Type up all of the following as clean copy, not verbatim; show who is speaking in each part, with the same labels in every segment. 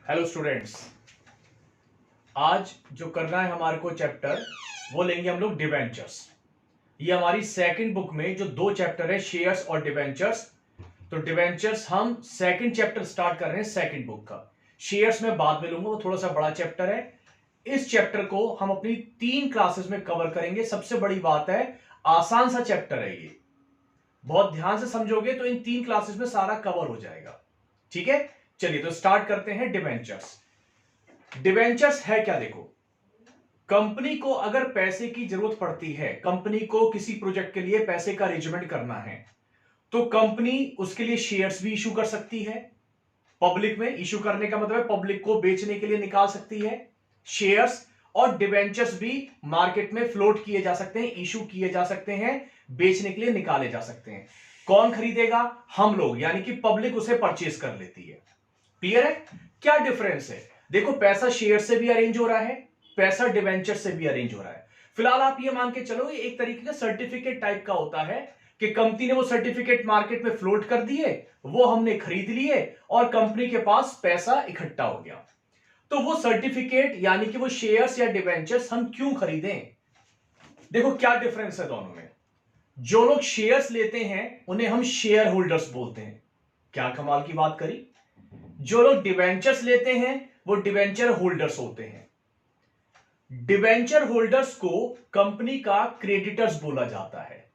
Speaker 1: Hello students, आज जो करना है हमारे को चैप्टर वो लेंगे हम लोग डिवेंचर्स। ये हमारी सेकंड बुक में जो दो चैप्टर है शेयर्स और डिवेंचर्स। तो डिवेंचर्स हम सेकंड चैप्टर स्टार्ट कर रहे हैं सेकंड बुक का। शेयर्स में बाद में लूंगा, वो थोड़ा सा बड़ा चैप्टर है। इस चैप्टर को हम अपनी 3 क्लासेस में कवर करेंगे। सबसे बड़ी बात है, आसान सा चैप्टर है ये, बहुत ध्यान से समझोगे तो इन 3 क्लासेस में सारा कवर हो जाएगा। ठीक है, चलिए तो स्टार्ट करते हैं। डिवेंचर्स है क्या? देखो, कंपनी को अगर पैसे की जरूरत पड़ती है, कंपनी को किसी प्रोजेक्ट के लिए पैसे का अरेंजमेंट करना है, तो कंपनी उसके लिए शेयर्स भी इशू कर सकती है। पब्लिक में इशू करने का मतलब है पब्लिक को बेचने के लिए निकाल सकती है शेयर्स। और डिवेंचर्स भी मार्केट में फ्लोट किए जा सकते हैं, इशू किए जा सकते हैं, बेचने के लिए निकाले जा सकते हैं। कौन खरीदेगा? हम लोग, यानी कि पब्लिक उसे परचेज कर लेती है। क्लियर है? क्या डिफरेंस है? देखो, पैसा शेयर से भी अरेंज हो रहा है, पैसा डिवेंचर से भी अरेंज हो रहा है। फिलहाल आप ये मान के चलो, ये एक तरीके का सर्टिफिकेट टाइप का होता है कि कंपनी ने वो सर्टिफिकेट मार्केट में फ्लोट कर दिए, वो हमने खरीद लिए और कंपनी के पास पैसा इकट्ठा हो गया। तो वो सर्टिफिकेट यानी कि वो शेयर्स या डिवेंचर्स हम क्यों खरीदें? देखो क्या डिफरेंस है दोनों में। जो लोग शेयर्स लेते हैं उन्हें हम शेयर होल्डर्स बोलते हैं। क्या कमाल की बात करी। जो लोग डिवेंचर्स लेते हैं वो डिवेंचर होल्डर्स होते हैं। डिवेंचर होल्डर्स को कंपनी का क्रेडिटर्स बोला जाता है।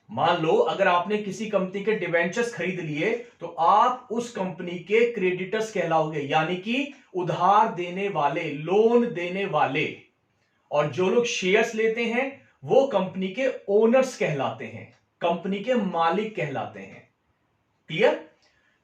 Speaker 1: मान लो अगर आपने किसी कंपनी के डिवेंचर्स खरीद लिए तो आप उस कंपनी के क्रेडिटर्स कहलाओगे, यानी कि उधार देने वाले, लोन देने वाले। और जो लोग शेयर्स लेते हैं वो कंपनी के ओनर्स कहलाते हैं, कंपनी के मालिक कहलाते हैं। क्लियर?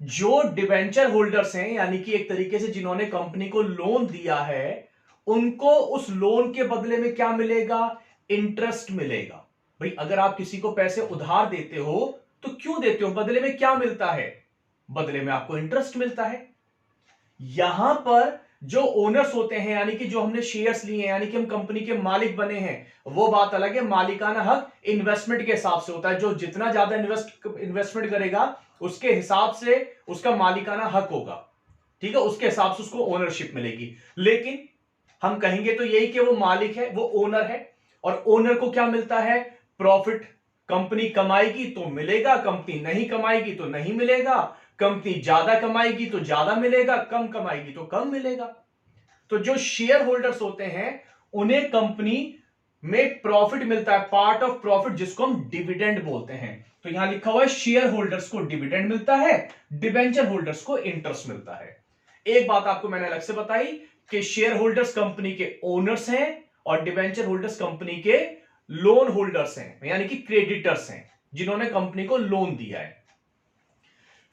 Speaker 1: जो डिवेंचर होल्डर्स हैं, यानी कि एक तरीके से जिन्होंने कंपनी को लोन दिया है, उनको उस लोन के बदले में क्या मिलेगा? इंटरेस्ट मिलेगा। भाई, अगर आप किसी को पैसे उधार देते हो तो क्यों देते हो? बदले में क्या मिलता है? बदले में आपको इंटरेस्ट मिलता है। यहां पर जो ओनर्स होते हैं, यानी कि जो हमने शेयर्स लिए हैं, यानी कि हम कंपनी के मालिक बने हैं, वो बात अलग है। मालिकाना हक इन्वेस्टमेंट के हिसाब से होता है। जो जितना ज्यादा इन्वेस्टमेंट करेगा उसके हिसाब से उसका मालिकाना हक होगा। ठीक है, उसके हिसाब से उसको ओनरशिप मिलेगी। लेकिन हम कहेंगे तो यही कि वो मालिक है, वो ओनर है। और ओनर को क्या मिलता है? प्रॉफिट। कंपनी कमाएगी तो मिलेगा, कंपनी नहीं कमाएगी तो नहीं मिलेगा। कंपनी ज्यादा कमाएगी तो ज्यादा मिलेगा, कम कमाएगी तो कम मिलेगा। तो जो शेयर होल्डर्स होते हैं उन्हें कंपनी में प्रॉफिट मिलता है, पार्ट ऑफ प्रॉफिट, जिसको हम डिविडेंड बोलते हैं। तो यहां लिखा हुआ है शेयर होल्डर्स को डिविडेंड मिलता है, डिवेंचर होल्डर्स को इंटरेस्ट मिलता है। एक बात आपको मैंने अलग से बताई कि शेयर होल्डर्स कंपनी के ओनर्स हैं और डिवेंचर होल्डर्स कंपनी के लोन होल्डर्स हैं, यानी कि क्रेडिटर्स हैं, जिन्होंने कंपनी को लोन दिया है।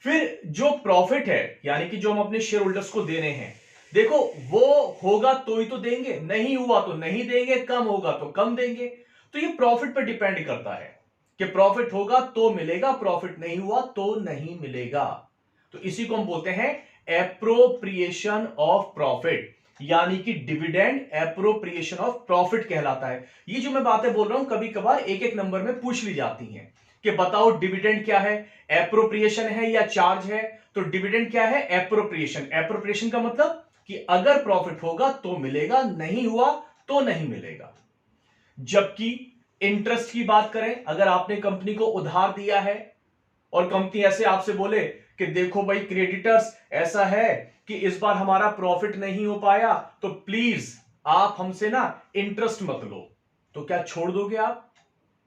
Speaker 1: फिर जो प्रॉफिट है, यानी कि जो हम अपने शेयर होल्डर्स को दे रहे हैं, देखो वो होगा तो ही तो देंगे, नहीं हुआ तो नहीं देंगे, कम होगा तो कम देंगे। तो ये प्रॉफिट पर डिपेंड करता है कि प्रॉफिट होगा तो मिलेगा, प्रॉफिट नहीं हुआ तो नहीं मिलेगा। तो इसी को हम बोलते हैं एप्रोप्रिएशन ऑफ प्रॉफिट, यानी कि डिविडेंड एप्रोप्रिएशन ऑफ प्रॉफिट कहलाता है। ये जो मैं बातें बोल रहा हूं कभी कभार एक एक नंबर में पूछ ली जाती हैं कि बताओ डिविडेंड क्या है, एप्रोप्रिएशन है या चार्ज है। तो डिविडेंड क्या है? एप्रोप्रिएशन। एप्रोप्रिएशन का मतलब कि अगर प्रॉफिट होगा तो मिलेगा, नहीं हुआ तो नहीं मिलेगा। जबकि इंटरेस्ट की बात करें, अगर आपने कंपनी को उधार दिया है और कंपनी ऐसे आपसे बोले कि देखो भाई क्रेडिटर्स, ऐसा है कि इस बार हमारा प्रॉफिट नहीं हो पाया, तो प्लीज आप हमसे ना इंटरेस्ट मत लो, तो क्या छोड़ दोगे आप?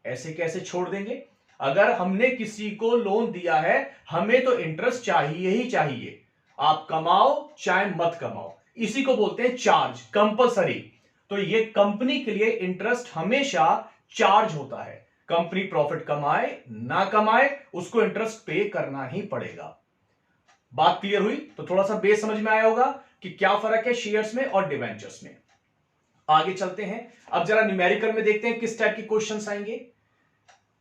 Speaker 1: ऐसे कैसे छोड़ देंगे? अगर हमने किसी को लोन दिया है, हमें तो इंटरेस्ट चाहिए ही चाहिए, आप कमाओ चाहे मत कमाओ। इसी को बोलते हैं चार्ज, कंपलसरी। तो ये कंपनी के लिए इंटरेस्ट हमेशा चार्ज होता है। कंपनी प्रॉफिट कमाए ना कमाए, उसको इंटरेस्ट पे करना ही पड़ेगा। बात क्लियर हुई? तो थोड़ा सा बेस समझ में आया होगा कि क्या फर्क है शेयर्स में और डिवेंचर्स में। आगे चलते हैं, अब जरा न्यूमेरिकल में देखते हैं किस टाइप के क्वेश्चंस आएंगे।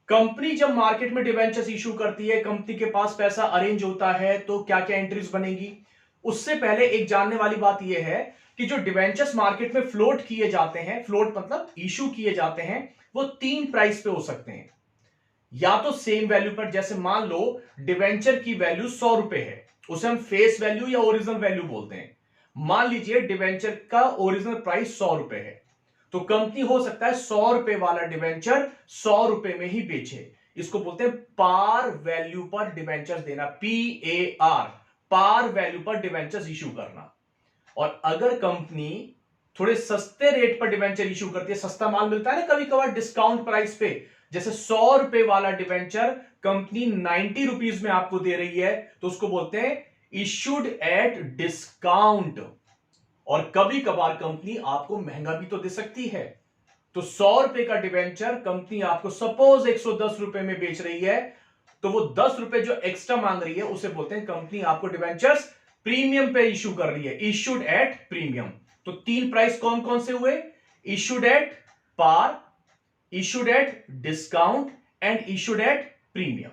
Speaker 1: कंपनी जब मार्केट में डिवेंचर्स इशू करती है, कंपनी के पास पैसा अरेंज होता है, तो क्या क्या एंट्रीज बनेगी? उससे पहले एक जानने वाली बात यह है कि जो डिवेंचर्स मार्केट में फ्लोट किए जाते हैं, फ्लोट मतलब इशू किए जाते हैं, वो 3 प्राइस पे हो सकते हैं। या तो सेम वैल्यू पर, जैसे मान लो डिवेंचर की वैल्यू 100 रुपए है, उसे हम फेस वैल्यू या ओरिजिनल वैल्यू बोलते हैं। मान लीजिए डिवेंचर का ओरिजिनल प्राइस 100 रुपए है, तो कंपनी हो सकता है 100 रुपए वाला डिवेंचर 100 रुपए में ही बेचे। इसको बोलते हैं पार वैल्यू पर डिवेंचर देना, PAR, पार वैल्यू पर डिवेंचर्स इशू करना। और अगर कंपनी थोड़े सस्ते रेट पर डिवेंचर इशू करती है, सस्ता माल मिलता है ना कभी कभार डिस्काउंट प्राइस पे, जैसे 100 रुपए वाला डिवेंचर कंपनी 90 रुपीज में आपको दे रही है, तो उसको बोलते हैं इशूड एट डिस्काउंट। और कभी कभार कंपनी आपको महंगा भी तो दे सकती है, तो 100 रुपए का डिवेंचर कंपनी आपको सपोज 110 रुपए में बेच रही है, तो वो 10 रुपए जो एक्स्ट्रा मांग रही है उसे बोलते हैं कंपनी आपको डिवेंचर्स प्रीमियम पे इशू कर रही है, इशूड एट प्रीमियम। तो 3 प्राइस कौन कौन से हुए? Issued at par, issued at discount and issued at premium.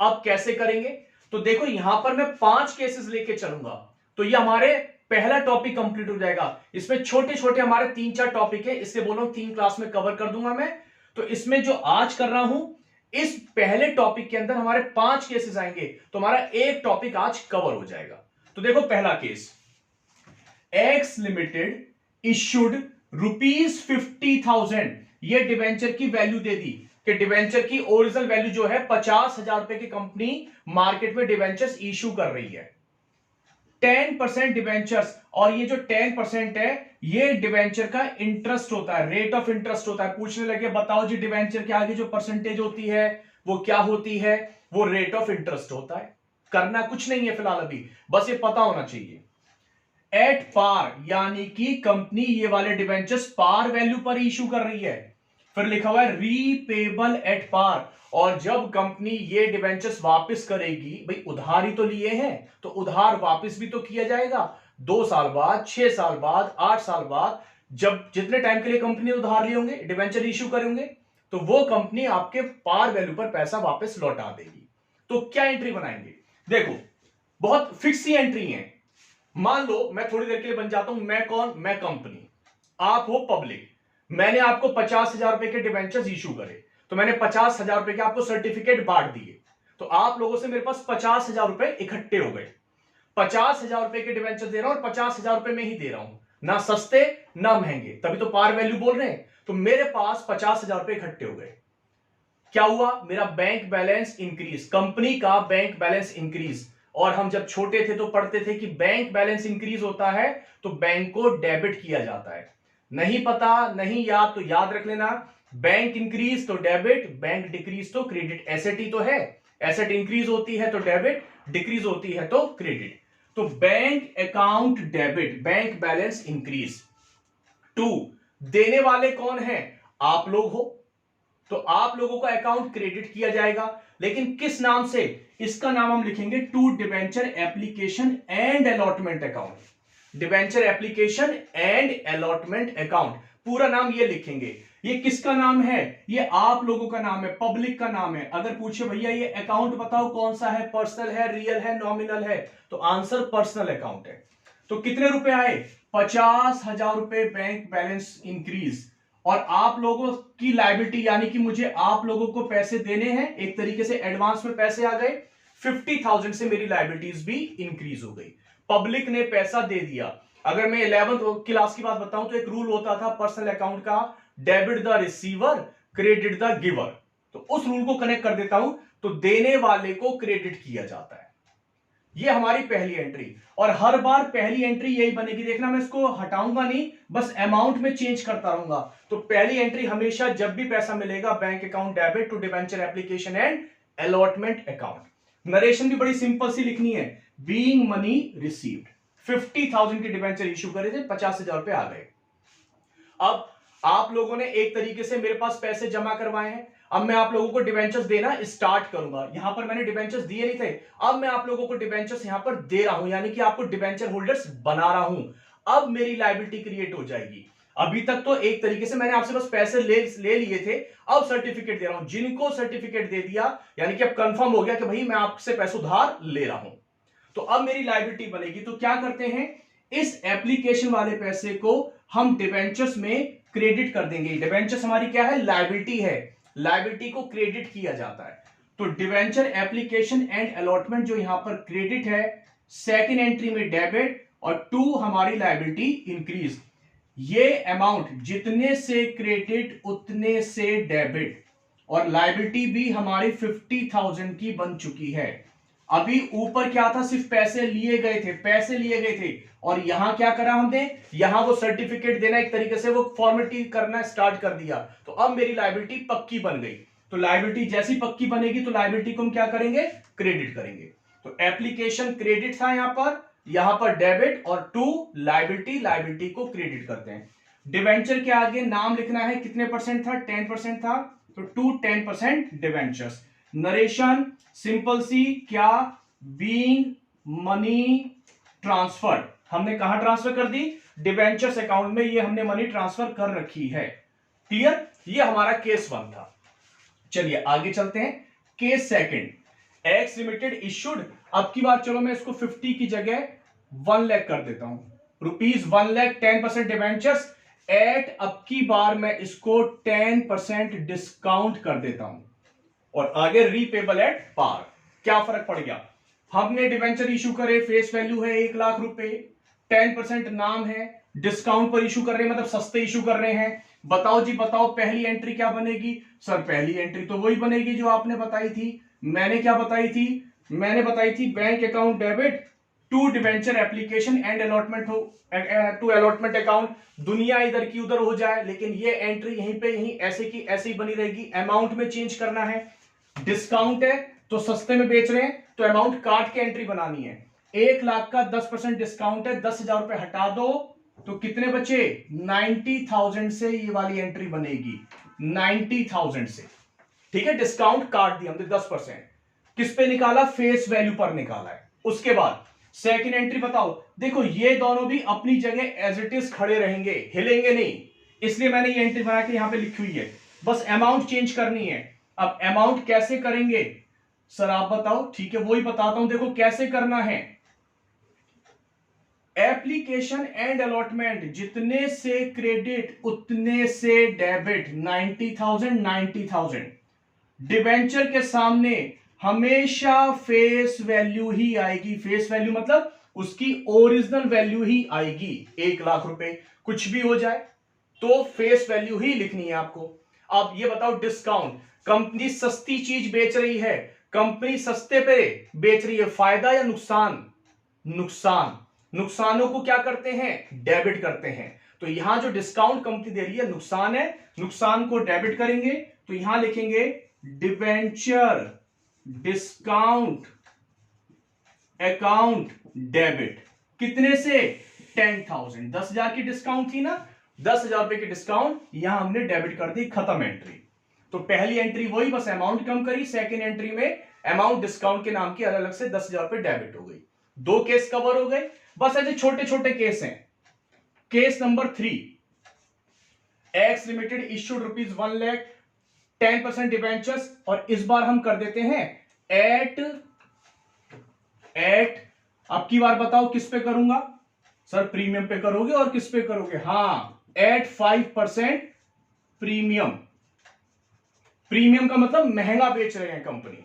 Speaker 1: अब कैसे करेंगे? तो देखो यहां पर मैं 5 केसेस लेके चलूंगा, तो ये हमारे पहला टॉपिक कंप्लीट हो जाएगा। इसमें छोटे छोटे हमारे 3-4 टॉपिक है, इसलिए बोलो 3 क्लास में कवर कर दूंगा मैं। तो इसमें जो आज कर रहा हूं, इस पहले टॉपिक के अंदर हमारे 5 केसेस आएंगे, तो हमारा एक टॉपिक आज कवर हो जाएगा। तो देखो पहला केस, एक्स लिमिटेड इशूड ₹50,000, ये डिवेंचर की वैल्यू दे दी कि डिवेंचर की ओरिजिनल वैल्यू जो है 50,000 रुपए की कंपनी मार्केट में डिवेंचर्स इशू कर रही है। 10% डिवेंचर्स, और ये जो 10% है ये डिवेंचर का इंटरेस्ट होता है, रेट ऑफ इंटरेस्ट होता है। पूछने लगे बताओ जी डिवेंचर के आगे जो परसेंटेज होती है वो क्या होती है? वो रेट ऑफ इंटरेस्ट होता है। करना कुछ नहीं है फिलहाल अभी, बस ये पता होना चाहिए। एट पार यानी कि कंपनी ये वाले डिवेंचर्स पार वैल्यू पर इशू कर रही है। फिर लिखा हुआ है रीपेबल एट पार, और जब कंपनी ये डिवेंचर्स वापस करेगी, भाई उधार ही तो लिए हैं तो उधार वापस भी तो किया जाएगा। 2 साल बाद, 6 साल बाद, 8 साल बाद, जब जितने टाइम के लिए कंपनी उधार लिए होंगे, डिवेंचर इशू करेंगे, तो वो कंपनी आपके पार वैल्यू पर पैसा वापस लौटा देगी। तो क्या एंट्री बनाएंगे? देखो बहुत फिक्स ही एंट्री है। मान लो मैं थोड़ी देर के लिए बन जाता हूं, मैं कौन? मैं कंपनी, आप हो पब्लिक। मैंने आपको 50,000 रुपए के डिवेंचर्स इशू करे, तो मैंने 50,000 रुपए के आपको सर्टिफिकेट बांट दिए, तो आप लोगों से मेरे पास 50,000 रुपए इकट्ठे हो गए। 50,000 रुपए के डिवेंचर दे रहा हूं और 50,000 रुपए में ही दे रहा हूं, ना सस्ते ना महंगे, तभी तो पार वैल्यू बोल रहे हैं। तो मेरे पास 50,000 रुपए इकट्ठे हो गए। क्या हुआ? मेरा बैंक बैलेंस इंक्रीज, कंपनी का बैंक बैलेंस इंक्रीज। और हम जब छोटे थे तो पढ़ते थे कि बैंक बैलेंस इंक्रीज होता है तो बैंक को डेबिट किया जाता है। नहीं पता, नहीं याद, तो याद रख लेना, बैंक इंक्रीज तो डेबिट, बैंक डिक्रीज तो क्रेडिट। एसेट ही तो है, एसेट इंक्रीज होती है तो डेबिट, डिक्रीज होती है तो क्रेडिट। तो bank account debit, bank balance increase. 2, देने वाले कौन है? आप लोग हो, तो आप लोगों का अकाउंट क्रेडिट किया जाएगा, लेकिन किस नाम से? इसका नाम हम लिखेंगे to debenture application and allotment account. Debenture application and allotment account, पूरा नाम ये लिखेंगे। ये किसका नाम है? ये आप लोगों का नाम है, पब्लिक का नाम है। अगर पूछे भैया ये अकाउंट बताओ कौन सा है, पर्सनल है, रियल है, नॉमिनल है, तो आंसर पर्सनल अकाउंट है। तो कितने रुपए आए? 50,000 रुपए बैंक बैलेंस इंक्रीज। और आप लोगों की लायबिलिटी यानी कि मुझे आप लोगों को पैसे देने हैं, एक तरीके से एडवांस में पैसे आ गए। 50,000 से मेरी लायबिलिटीज भी इंक्रीज हो गई, पब्लिक ने पैसा दे दिया। अगर मैं 11th क्लास की बात बताऊं तो एक रूल होता था पर्सनल अकाउंट का, debit the receiver credit the giver. तो उस रूल को कनेक्ट कर देता हूं, तो देने वाले को क्रेडिट किया जाता है। ये हमारी पहली एंट्री, और हर बार पहली एंट्री यही बनेगी। देखना मैं इसको हटाऊंगा नहीं, बस अमाउंट में चेंज करता रहूंगा। तो पहली एंट्री हमेशा जब भी पैसा मिलेगा, bank account debit to debenture application and allotment account. Narration भी बड़ी सिंपल सी लिखनी है, बीइंग मनी रिसीव्ड। 50,000 के डिवेंचर इशू करे थे, 50,000 रुपए आ गए। अब आप लोगों ने एक तरीके से मेरे पास पैसे जमा करवाए हैं, अब मैं आप लोगों को डिवेंचर्स देना स्टार्ट करूंगा। यहां पर मैंने डिवेंचर्स दिए नहीं थे, अब मैं आप लोगों को डिवेंचर्स यहां पर दे रहा हूं, यानी कि आपको डिवेंचर होल्डर्स बना रहा हूं। अब मेरी लायबिलिटी क्रिएट हो जाएगी। अभी तक तो एक तरीके से मैंने आपसे बस पैसे ले लिए थे, अब सर्टिफिकेट दे रहा हूं। जिनको सर्टिफिकेट दे दिया यानी कि अब कंफर्म हो गया कि भाई मैं आपसे पैसे उधार ले रहा हूं, तो अब मेरी लायबिलिटी बनेगी। तो क्या करते हैं, इस एप्लीकेशन वाले पैसे को हम डिवेंचर्स में क्रेडिट कर देंगे। डिवेंचर्स हमारी क्या है? लायबिलिटी है, लायबिलिटी को क्रेडिट किया जाता है। तो डिवेंचर एप्लीकेशन एंड अलॉटमेंट जो यहां पर क्रेडिट है, सेकंड एंट्री में डेबिट, और 2 हमारी लायबिलिटी इंक्रीज। ये अमाउंट जितने से क्रेडिट उतने से डेबिट, और लायबिलिटी भी हमारी 50,000 की बन चुकी है। अभी ऊपर क्या था, सिर्फ पैसे लिए गए थे, पैसे लिए गए थे, और यहां क्या करा हमने, यहां वो सर्टिफिकेट देना, एक तरीके से वो फॉर्मेलिटी करना स्टार्ट कर दिया। तो अब मेरी लायबिलिटी पक्की बन गई। तो लायबिलिटी जैसी पक्की बनेगी तो लायबिलिटी को हम क्या करेंगे, क्रेडिट करेंगे। तो एप्लीकेशन क्रेडिट था यहां पर डेबिट, और टू लायबिलिटी, लायबिलिटी को क्रेडिट करते हैं। डिवेंचर के आगे नाम लिखना है, कितने परसेंट था, 10% था, तो टू 10% डिवेंचर्स। नरेशन सिंपल सी, क्या, बीइंग मनी ट्रांसफर, हमने कहां ट्रांसफर कर दी, डिवेंचर्स अकाउंट में, ये हमने मनी ट्रांसफर कर रखी है। क्लियर, ये हमारा केस 1 था। चलिए आगे चलते हैं, case second, x limited issued, अब की बार चलो मैं इसको 50 की जगह 1 लाख कर देता हूं, रुपीज 1 लाख, 10% डिवेंचर्स एट, अब की बार मैं इसको 10% डिस्काउंट कर देता हूं, और आगे रीपेबल एट पार। क्या फर्क पड़ गया, हमने डिवेंचर इशू करे, फेस वैल्यू है 1 लाख रुपए, 10% नाम है, डिस्काउंट पर इशू कर रहे हैं, मतलब सस्ते इशू कर रहे हैं। बताओ जी बताओ, पहली एंट्री क्या बनेगी, सर पहली एंट्री तो वही बनेगी जो आपने बताई थी। मैंने क्या बताई थी, मैंने बताई थी bank account debit to debenture application and allotment हो, टू अलॉटमेंट अकाउंट, दुनिया इधर की उधर हो जाए, लेकिन ये एंट्री यहीं पे यहीं ऐसे की ऐसी बनी रहेगी। अमाउंट में चेंज करना है, डिस्काउंट है तो सस्ते में बेच रहे हैं, तो अमाउंट काट के एंट्री बनानी है। 1 लाख का 10% डिस्काउंट है, 10,000 रुपए हटा दो तो कितने बचे, 90,000 से ये वाली एंट्री बनेगी, 90,000 से। ठीक है, डिस्काउंट काट दिया हमने 10%, किस पे निकाला, फेस वैल्यू पर निकाला है। उसके बाद सेकंड एंट्री बताओ, देखो ये दोनों भी अपनी जगह एज इट इज खड़े रहेंगे, हिलेंगे नहीं, इसलिए मैंने ये एंट्री बना के यहां पे लिखी हुई है, बस अमाउंट चेंज करनी है। अब अमाउंट कैसे करेंगे सर आप बताओ, ठीक है वही बताता हूं, देखो कैसे करना है। एप्लीकेशन एंड अलॉटमेंट, जितने से क्रेडिट उतने से डेबिट, 90,000 90,000। डिवेंचर के सामने हमेशा फेस वैल्यू ही आएगी, फेस वैल्यू मतलब उसकी ओरिजिनल वैल्यू ही आएगी, 1 लाख रुपए, कुछ भी हो जाए तो फेस वैल्यू ही लिखनी है आपको। अब ये बताओ, डिस्काउंट, कंपनी सस्ती चीज बेच रही है, कंपनी सस्ते पे बेच रही है, फायदा या नुकसान, नुकसान, नुकसानों को क्या करते हैं, डेबिट करते हैं। तो यहां जो डिस्काउंट कंपनी दे रही है नुकसान है, नुकसान को डेबिट करेंगे, तो यहां लिखेंगे डिवेंचर डिस्काउंट अकाउंट डेबिट, कितने से, 10,000, 10,000 की डिस्काउंट थी ना, 10,000 रुपए की डिस्काउंट यहां हमने डेबिट कर दी, खत्म एंट्री। तो पहली एंट्री वही, बस अमाउंट कम करी, सेकेंड एंट्री में अमाउंट डिस्काउंट के नाम की अलग अलग से 10,000 रुपए डेबिट हो गई। 2 केस कवर हो गए, बस ऐसे छोटे छोटे केस हैं। Case number 3, x limited issued rupees 1 lakh, 10% debentures, और इस बार हम कर देते हैं एट, अब की बार बताओ किस पे करूंगा, सर प्रीमियम पे करोगे, और किस पे करोगे, हां एट 5% प्रीमियम, प्रीमियम का मतलब महंगा बेच रहे हैं कंपनी।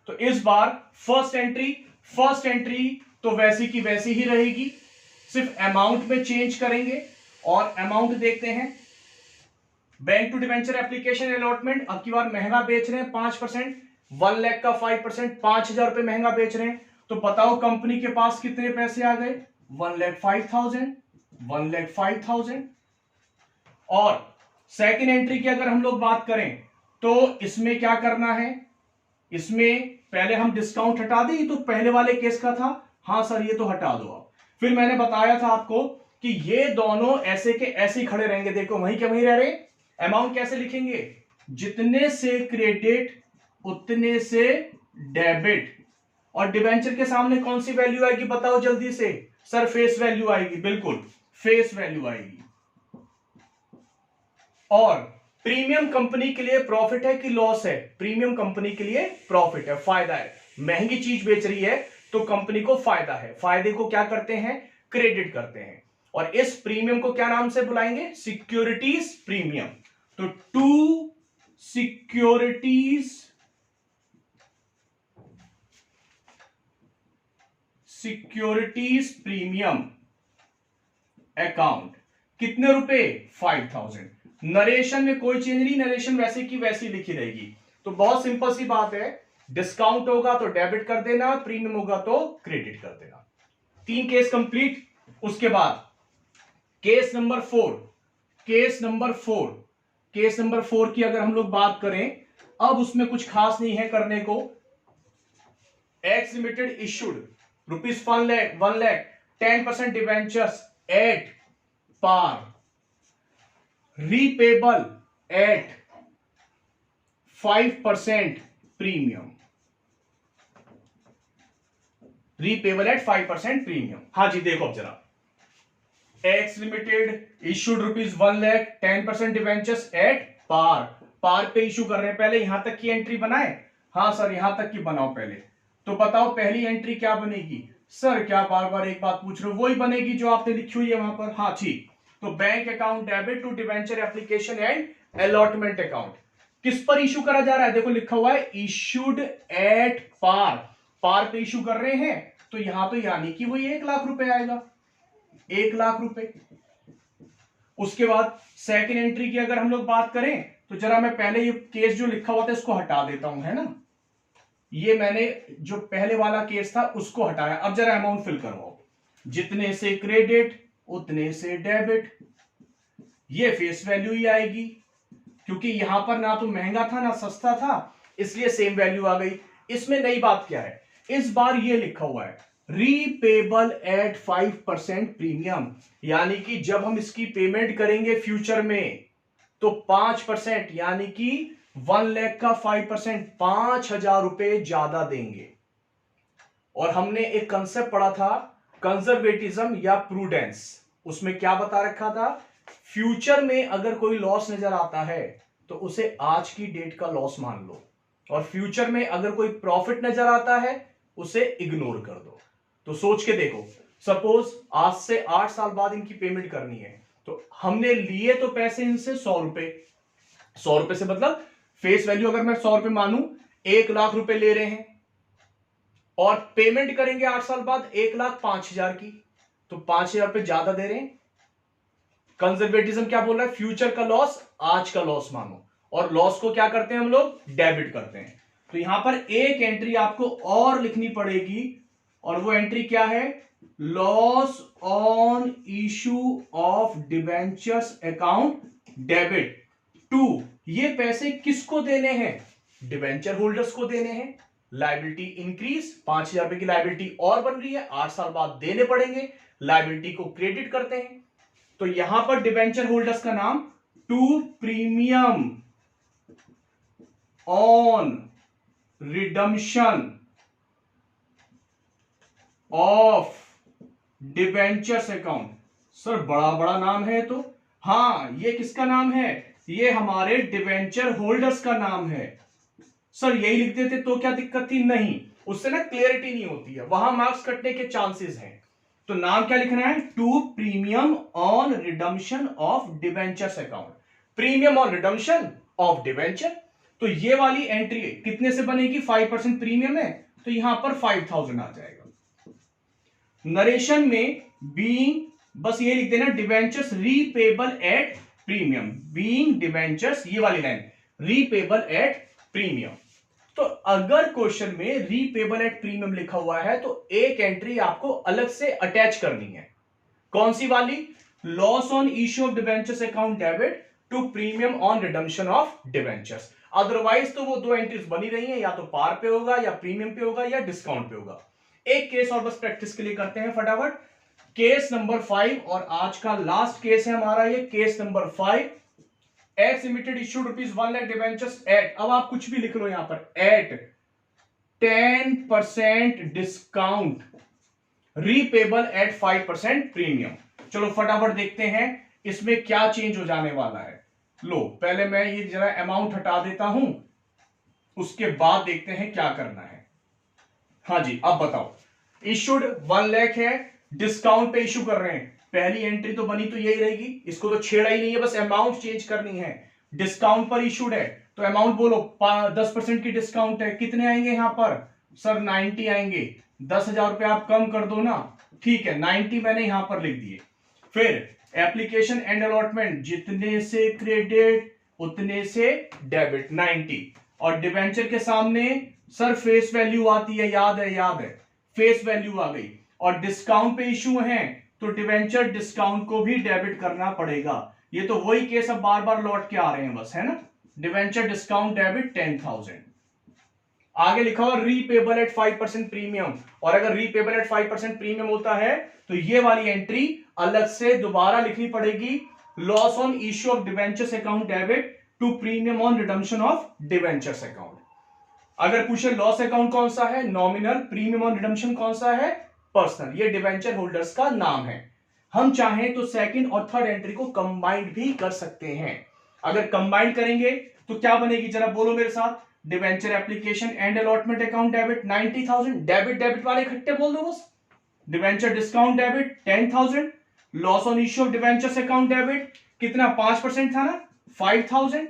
Speaker 1: तो इस बार फर्स्ट एंट्री तो वैसी की वैसी ही रहेगी, सिर्फ अमाउंट में चेंज करेंगे, और अमाउंट देखते हैं, bank to debenture application allotment, अब की बार महंगा बेच रहे हैं 5%, 1 लाख का 5%, 5,000 रुपए महंगा बेच रहे हैं, तो बताओ कंपनी के पास कितने पैसे आ गए, 1,05,000, 1,05,000। और सेकेंड एंट्री की अगर हम लोग बात करें तो इसमें क्या करना है, इसमें पहले हम डिस्काउंट हटा दी, तो पहले वाले केस का था, हां सर ये तो हटा दो आप। फिर मैंने बताया था आपको कि ये दोनों ऐसे के ऐसे ही खड़े रहेंगे, देखो वहीं के वहीं रह रहे। अमाउंट कैसे लिखेंगे, जितने से क्रेडिट उतने से डेबिट, और डिवेंचर के सामने कौन सी वैल्यू आएगी बताओ जल्दी से, सर फेस वैल्यू आएगी, बिल्कुल फेस वैल्यू आएगी। और प्रीमियम कंपनी के लिए प्रॉफिट है कि लॉस है, प्रीमियम कंपनी के लिए प्रॉफिट है, फायदा है, महंगी चीज बेच रही है तो कंपनी को फायदा है, फायदे को क्या करते हैं, क्रेडिट करते हैं। और इस प्रीमियम को क्या नाम से बुलाएंगे, सिक्योरिटीज प्रीमियम। तो टू सिक्योरिटीज प्रीमियम, अकाउंट, कितने रुपए, 5000। नरेशन में कोई चेंज नहीं, नरेशन वैसे की वैसी लिखी रहेगी। तो बहुत सिंपल सी बात है, डिस्काउंट होगा तो डेबिट कर देना, प्रीमियम होगा तो क्रेडिट कर देना। 3 केस कंप्लीट। उसके बाद case number 4, case number 4, case number 4 की अगर हम लोग बात करें, अब उसमें कुछ खास नहीं है करने को। X limited issued ₹1 lakh 10% debentures at par, repayable at 5% premium, repayable at 5% premium. हाँ जी देखो अब जरा, X limited issued ₹1 lakh 10% debentures at par, par पे इश्यू कर रहे हैं। पहले यहां तक की एंट्री बनाए, हाँ सर यहां तक की बनाओ पहले। तो बताओ पहली एंट्री क्या बनेगी। सर क्या बार बार एक बात पूछ रहे हो, वही बनेगी जो आपने लिखी हुई है वहां पर। हाँ ठीक, तो bank account debit to debenture application and allotment account. किस पर इश्यू करा जा रहा है, देखो लिखा हुआ है इश्यूड एट पार, पार पे इश्यू कर रहे हैं। तो यहां तो यानी कि वही 1 लाख रुपए आएगा, 1 लाख रुपए। उसके बाद सेकंड एंट्री की अगर हम लोग बात करें, तो जरा मैं पहले ये केस जो लिखा हुआ था इसको हटा देता हूं, है ना। ये मैंने जो पहले वाला केस था उसको हटाया। अब जरा अमाउंट फिल करवाओ, जितने से क्रेडिट उतने से डेबिट। ये फेस वैल्यू ही आएगी, क्योंकि यहां पर ना तो महंगा था ना सस्ता था, इसलिए सेम वैल्यू आ गई। इसमें नई बात क्या है, इस बार ये लिखा हुआ है रीपेबल एट 5% प्रीमियम, यानी कि जब हम इसकी पेमेंट करेंगे फ्यूचर में तो 5% यानी कि 1 लाख का 5%, 5,000 रुपए ज्यादा देंगे। और हमने एक कंसेप्ट पढ़ा था कंजर्वेटिज्म या प्रूडेंस, उसमें क्या बता रखा था, फ्यूचर में अगर कोई लॉस नजर आता है तो उसे आज की डेट का लॉस मान लो, और फ्यूचर में अगर कोई प्रॉफिट नजर आता है उसे इग्नोर कर दो। तो सोच के देखो, सपोज आज से 8 साल बाद इनकी पेमेंट करनी है, तो हमने लिए तो पैसे इनसे 100 रुपए, 100 रुपए से मतलब फेस वैल्यू अगर मैं 100 रुपए मानूं, 1 लाख रुपए ले रहे हैं, और पेमेंट करेंगे 8 साल बाद 1,05,000 की, तो 5,000 रुपए ज्यादा दे रहे हैं। कंजर्वेटिज्म क्या बोल रहा है, फ्यूचर का लॉस आज का लॉस मानो, और लॉस को क्या करते हैं हम लोग, डेबिट करते हैं। तो यहां पर एक एंट्री आपको और लिखनी पड़ेगी, और वो एंट्री क्या है, loss on issue of debentures account debit to, ये पैसे किसको देने हैं, डिबेंचर होल्डर्स को देने हैं। लायबिलिटी इंक्रीज, 5,000 रुपए की लायबिलिटी और बन रही है, 8 साल बाद देने पड़ेंगे, लायबिलिटी को क्रेडिट करते हैं। तो यहां पर डिबेंचर होल्डर्स का नाम to premium on redemption of debentures account. Sir बड़ा बड़ा नाम है तो, हां ये किसका नाम है, ये हमारे डिबेंचर होल्डर्स का नाम है। सर यही लिख देते तो क्या दिक्कत थी, नहीं, उससे ना क्लियरिटी नहीं होती है, वहां मार्क्स कटने के चांसेस हैं। तो नाम क्या लिखना है, to premium on redemption of debentures account, premium on redemption of debenture. तो ये वाली एंट्री कितने से बनेगी, 5% प्रीमियम है, तो यहां पर 5,000 आ जाएगा। नरेशन में बीइंग बस ये लिख देना, debentures repayable at premium, being debentures, ये वाली लाइन रीपेबल एट प्रीमियम। तो अगर क्वेश्चन में रीपेबल एट प्रीमियम लिखा हुआ है तो एक एंट्री आपको अलग से अटैच करनी है, कौन सी वाली, loss on issue of debentures account debit to premium on redemption of debentures. Otherwise तो वो 2 एंट्रीज बनी रही हैं, या तो पार पे होगा या प्रीमियम पे होगा या डिस्काउंट पे होगा। एक केस और बस प्रैक्टिस के लिए करते हैं फटाफट, केस नंबर 5, और आज का लास्ट केस है हमारा ये, case number 5। X limited issued ₹1 lakh debentures at, अब आप कुछ भी लिख लो यहां पर, at 10% discount, repayable at 5% premium. चलो फटाफट देखते हैं इसमें क्या चेंज हो जाने वाला है। लो पहले मैं ये जरा अमाउंट हटा देता हूं, उसके बाद देखते हैं क्या करना है। हाँ जी अब बताओ, इश्यूड 1 लाख है, डिस्काउंट पे इश्यू कर रहे हैं, पहली एंट्री तो बनी तो यही रहेगी, इसको तो छेड़ा ही नहीं है, बस अमाउंट चेंज करनी है। डिस्काउंट पर इशूड है तो अमाउंट बोलो, 10% की डिस्काउंट है, कितने आएंगे यहां पर, सर 90 आएंगे, 10,000 रुपए आप कम कर दो ना, ठीक है 90 मैंने यहां पर लिख दिए। फिर एप्लीकेशन एंड अलॉटमेंट, जितने से क्रेडिट उतने से डेबिट 90, और डिवेंचर के सामने सर फेस वैल्यू आती है, याद है फेस वैल्यू आ गई, और डिस्काउंट पे इशू है तो डिवेंचर डिस्काउंट को भी डेबिट करना पड़ेगा। ये तो वही केस अब बार बार लौट के आ रहे हैं बस, है ना। Debenture discount debit 10,000। आगे लिखा हुआ रीपेबल एट 5% प्रीमियम, और अगर रीपेबल एट 5% प्रीमियम होता है तो ये वाली एंट्री अलग से दोबारा लिखनी पड़ेगी। Loss on issue of debentures account debit to premium on redemption of debentures account. अगर पूछे लॉस अकाउंट कौन सा है, नॉमिनल, प्रीमियम ऑन रिडम्पशन कौन सा है, पर्सनल, ये डिवेंचर होल्डर्स का नाम है। हम चाहें तो सेकंड और थर्ड एंट्री को कंबाइंड भी कर सकते हैं। अगर कंबाइंड करेंगे तो क्या बनेगी, जरा बोलो मेरे साथ। Debenture application and allotment account debit 90,000, debit debit वाले इकट्ठे बोल दो बस। Debenture discount debit 10,000, loss on issue of debentures account debit कितना 5% था ना 5,000,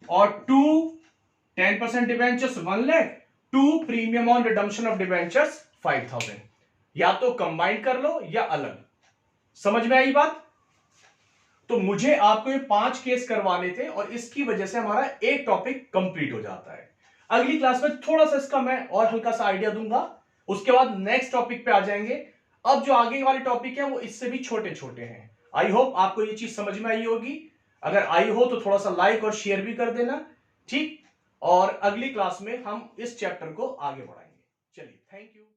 Speaker 1: और 10% debentures 1 lakh, 2 premium on redemption of debentures 5,000। या तो कंबाइन कर लो या अलग। समझ में आई बात। तो मुझे आपको ये 5 केस करवाने थे और इसकी वजह से हमारा एक टॉपिक कंप्लीट हो जाता है। अगली क्लास में थोड़ा सा इसका मैं और हल्का सा आइडिया दूंगा, उसके बाद नेक्स्ट टॉपिक पे आ जाएंगे। अब जो आगे वाले टॉपिक है वो इससे भी छोटे छोटे हैं। आई होप आपको ये चीज समझ में आई होगी। अगर आई हो तो थोड़ा सा लाइक और शेयर भी कर देना, ठीक। और अगली क्लास में हम इस चैप्टर को आगे बढ़ाएंगे। चलिए, थैंक यू।